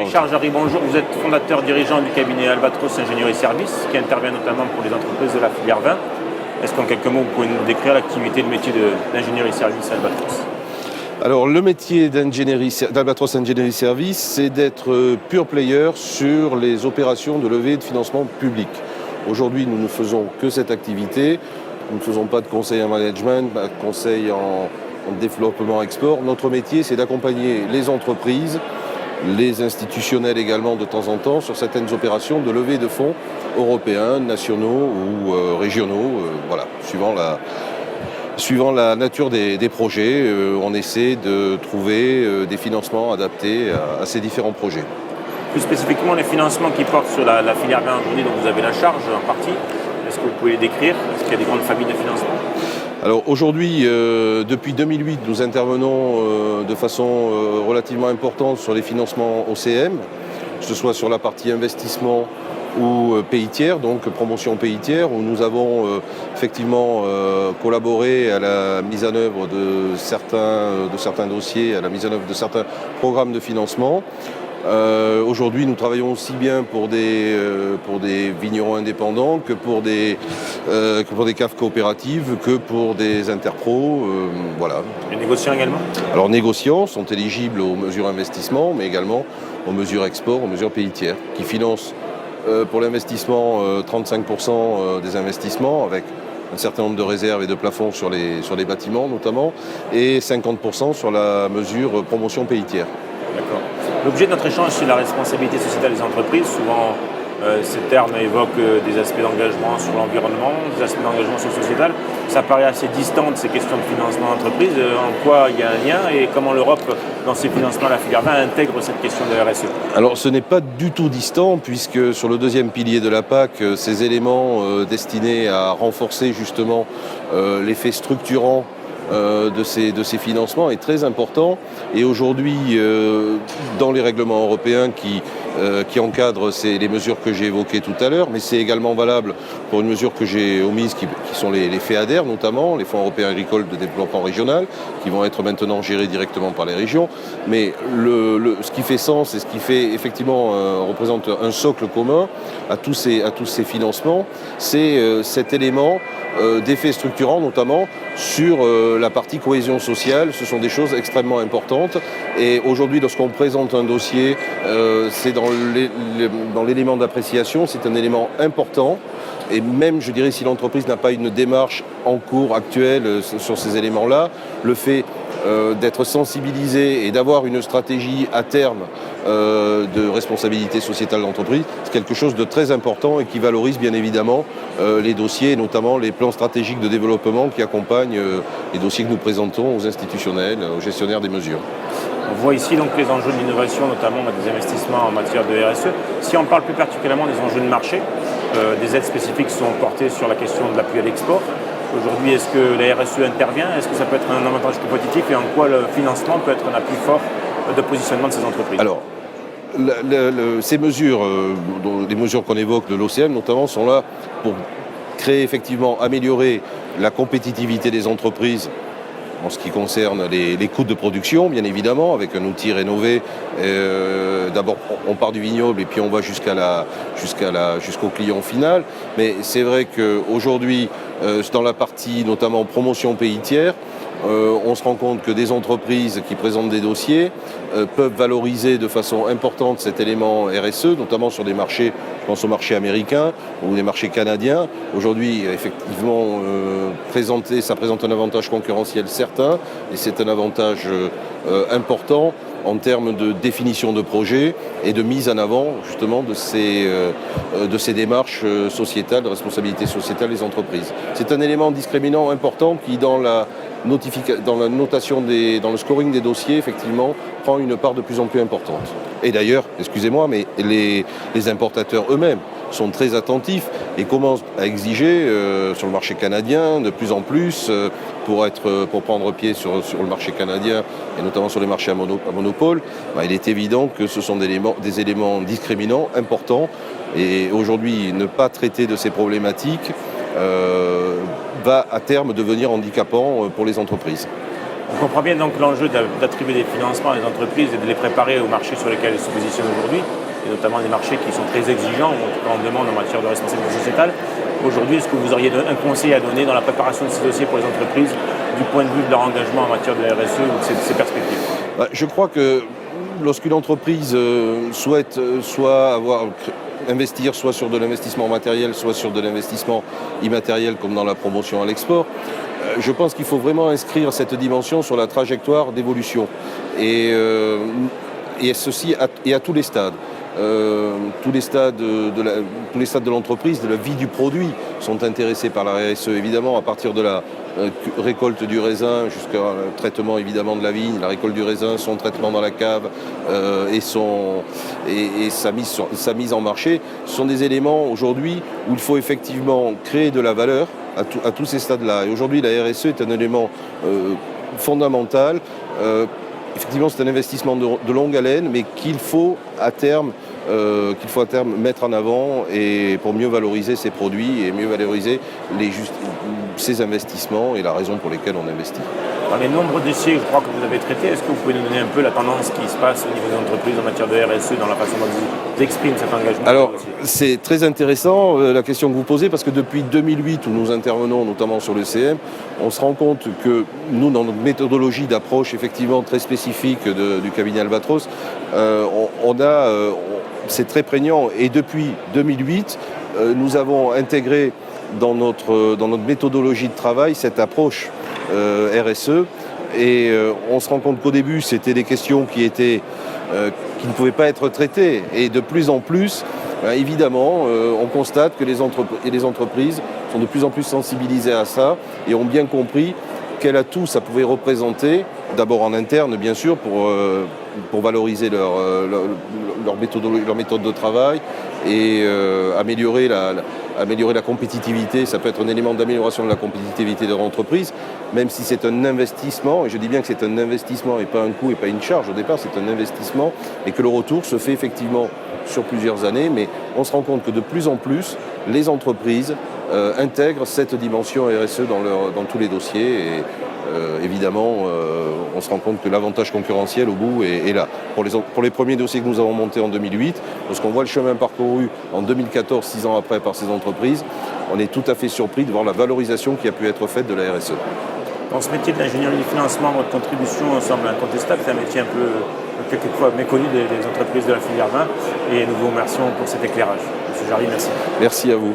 Richard Jarry, bonjour. Vous êtes fondateur dirigeant du cabinet Albatros Ingénierie Services, qui intervient notamment pour les entreprises de la filière vin. Est-ce qu'en quelques mots, vous pouvez nous décrire l'activité, le métier d'ingénierie service Albatros? Alors le métier d'Albatros Ingénierie Services, c'est d'être pure player sur les opérations de levée de financement public. Aujourd'hui, nous ne faisons que cette activité. Nous ne faisons pas de conseil en management, pas de conseil en développement export. Notre métier, c'est d'accompagner les entreprises, les institutionnels également de temps en temps, sur certaines opérations de levée de fonds européens, nationaux ou régionaux, suivant la nature des projets. On essaie de trouver des financements adaptés à ces différents projets. Plus spécifiquement, les financements qui portent sur la filière vin aujourd'hui, dont vous avez la charge en partie, est-ce que vous pouvez les décrire? Est-ce qu'il y a des grandes familles de financement? Alors aujourd'hui, depuis 2008, nous intervenons de façon relativement importante sur les financements OCM, que ce soit sur la partie investissement ou pays tiers, donc promotion pays tiers, où nous avons effectivement collaboré à la mise en œuvre de certains dossiers, à la mise en œuvre de certains programmes de financement. Aujourd'hui, nous travaillons aussi bien pour des vignerons indépendants que pour des caves coopératives, que pour des interpros. Voilà. Les négociants également? Alors, négociants sont éligibles aux mesures investissement, mais également aux mesures export, aux mesures pays tiers, qui financent pour l'investissement 35% des investissements, avec un certain nombre de réserves et de plafonds sur les bâtiments notamment, et 50% sur la mesure promotion pays tiers. D'accord. L'objet de notre échange, c'est la responsabilité sociétale des entreprises. Souvent, ces termes évoquent des aspects d'engagement sur l'environnement, des aspects d'engagement sur le sociétal. Ça paraît assez distant de ces questions de financement d'entreprise. En quoi il y a un lien et comment l'Europe, dans ses financements à la filière vin, intègre cette question de RSE? Alors, ce n'est pas du tout distant, puisque sur le deuxième pilier de la PAC, ces éléments destinés à renforcer justement l'effet structurant de ces financements est très important. Et aujourd'hui, dans les règlements européens qui encadrent les mesures que j'ai évoquées tout à l'heure, mais c'est également valable pour une mesure que j'ai omise, qui sont les FEADER, notamment les Fonds européens agricoles de développement régional, qui vont être maintenant gérés directement par les régions. Mais ce qui fait sens et ce qui fait effectivement représente un socle commun à tous ces financements, c'est cet élément d'effet structurant, notamment sur la partie cohésion sociale. Ce sont des choses extrêmement importantes. Et aujourd'hui, lorsqu'on présente un dossier, c'est dans l'élément d'appréciation, c'est un élément important. Et même, je dirais, si l'entreprise n'a pas une démarche en cours actuelle sur ces éléments-là, le fait d'être sensibilisé et d'avoir une stratégie à terme de responsabilité sociétale d'entreprise, c'est quelque chose de très important et qui valorise bien évidemment les dossiers, et notamment les plans stratégiques de développement qui accompagnent les dossiers que nous présentons aux institutionnels, aux gestionnaires des mesures. On voit ici donc les enjeux de l'innovation, notamment des investissements en matière de RSE. Si on parle plus particulièrement des enjeux de marché, des aides spécifiques sont portées sur la question de l'appui à l'export. Aujourd'hui, est-ce que la RSE intervient? Est-ce que ça peut être un avantage compétitif et en quoi le financement peut être un appui fort de positionnement de ces entreprises? Alors, ces mesures, les mesures qu'on évoque de l'OCM notamment, sont là pour créer effectivement, améliorer la compétitivité des entreprises en ce qui concerne les coûts de production, bien évidemment, avec un outil rénové. D'abord, on part du vignoble et puis on va jusqu'au client final. Mais c'est vrai qu'aujourd'hui, dans la partie notamment promotion pays tiers, on se rend compte que des entreprises qui présentent des dossiers peuvent valoriser de façon importante cet élément RSE, notamment sur des marchés, je pense aux marchés américains ou des marchés canadiens. Aujourd'hui, effectivement, ça présente un avantage concurrentiel certain et c'est un avantage important en termes de définition de projets et de mise en avant justement de ces démarches sociétales, de responsabilité sociétale des entreprises. C'est un élément discriminant important qui, dans la notation dans le scoring des dossiers, effectivement, prend une part de plus en plus importante. Et d'ailleurs, excusez-moi, mais les importateurs eux-mêmes sont très attentifs et commencent à exiger sur le marché canadien de plus en plus pour prendre pied sur le marché canadien et notamment sur les marchés à monopole. Il est évident que ce sont des éléments discriminants importants et aujourd'hui ne pas traiter de ces problématiques va à terme devenir handicapant pour les entreprises. On comprend bien donc l'enjeu d'attribuer des financements à des entreprises et de les préparer aux marchés sur lesquels elles se positionnent aujourd'hui, et notamment des marchés qui sont très exigeants, ou en tout cas on demande en matière de responsabilité sociétale. Aujourd'hui, est-ce que vous auriez un conseil à donner dans la préparation de ces dossiers pour les entreprises, du point de vue de leur engagement en matière de RSE ou de ces perspectives? Je crois que lorsqu'une entreprise souhaite investir soit sur de l'investissement matériel, soit sur de l'investissement immatériel comme dans la promotion à l'export, je pense qu'il faut vraiment inscrire cette dimension sur la trajectoire d'évolution. Et ceci à tous les stades. Tous les stades de l'entreprise, de la vie du produit sont intéressés par la RSE, évidemment, à partir de la récolte du raisin jusqu'au traitement évidemment de la vigne, la récolte du raisin, son traitement dans la cave et sa mise en marché. Ce sont des éléments aujourd'hui où il faut effectivement créer de la valeur à tous ces stades-là. Et aujourd'hui, la RSE est un élément fondamental. Effectivement, c'est un investissement de longue haleine, mais qu'il faut à terme mettre en avant et pour mieux valoriser ces produits et mieux valoriser ces investissements et la raison pour lesquelles on investit. Dans les nombreux dossiers, je crois, que vous avez traités, est-ce que vous pouvez nous donner un peu la tendance qui se passe au niveau des entreprises en matière de RSE, dans la façon dont vous exprimez cet engagement? Alors, c'est très intéressant la question que vous posez, parce que depuis 2008, où nous intervenons notamment sur le CM, on se rend compte que nous, dans notre méthodologie d'approche effectivement très spécifique du cabinet Albatros, c'est très prégnant. Et depuis 2008, nous avons intégré dans notre méthodologie de travail cette approche RSE. Et on se rend compte qu'au début, c'était des questions qui ne pouvaient pas être traitées. Et de plus en plus, évidemment, on constate que les entreprises sont de plus en plus sensibilisées à ça et ont bien compris quel atout ça pouvait représenter, d'abord en interne bien sûr, pour valoriser leur méthode de travail et améliorer la compétitivité. Ça peut être un élément d'amélioration de la compétitivité de leur entreprise, même si c'est un investissement, et je dis bien que c'est un investissement et pas un coût et pas une charge. Au départ, c'est un investissement et que le retour se fait effectivement sur plusieurs années, mais on se rend compte que de plus en plus, les entreprises intègrent cette dimension RSE dans tous les dossiers. Et évidemment, on se rend compte que l'avantage concurrentiel au bout est là. Pour les premiers dossiers que nous avons montés en 2008, lorsqu'on voit le chemin parcouru en 2014, 6 ans après, par ces entreprises, on est tout à fait surpris de voir la valorisation qui a pu être faite de la RSE. Dans ce métier de l'ingénierie du financement, votre contribution semble incontestable. C'est un métier un peu, quelquefois méconnu des entreprises de la filière vin. Et nous vous remercions pour cet éclairage. Monsieur Jarry, merci. Merci à vous.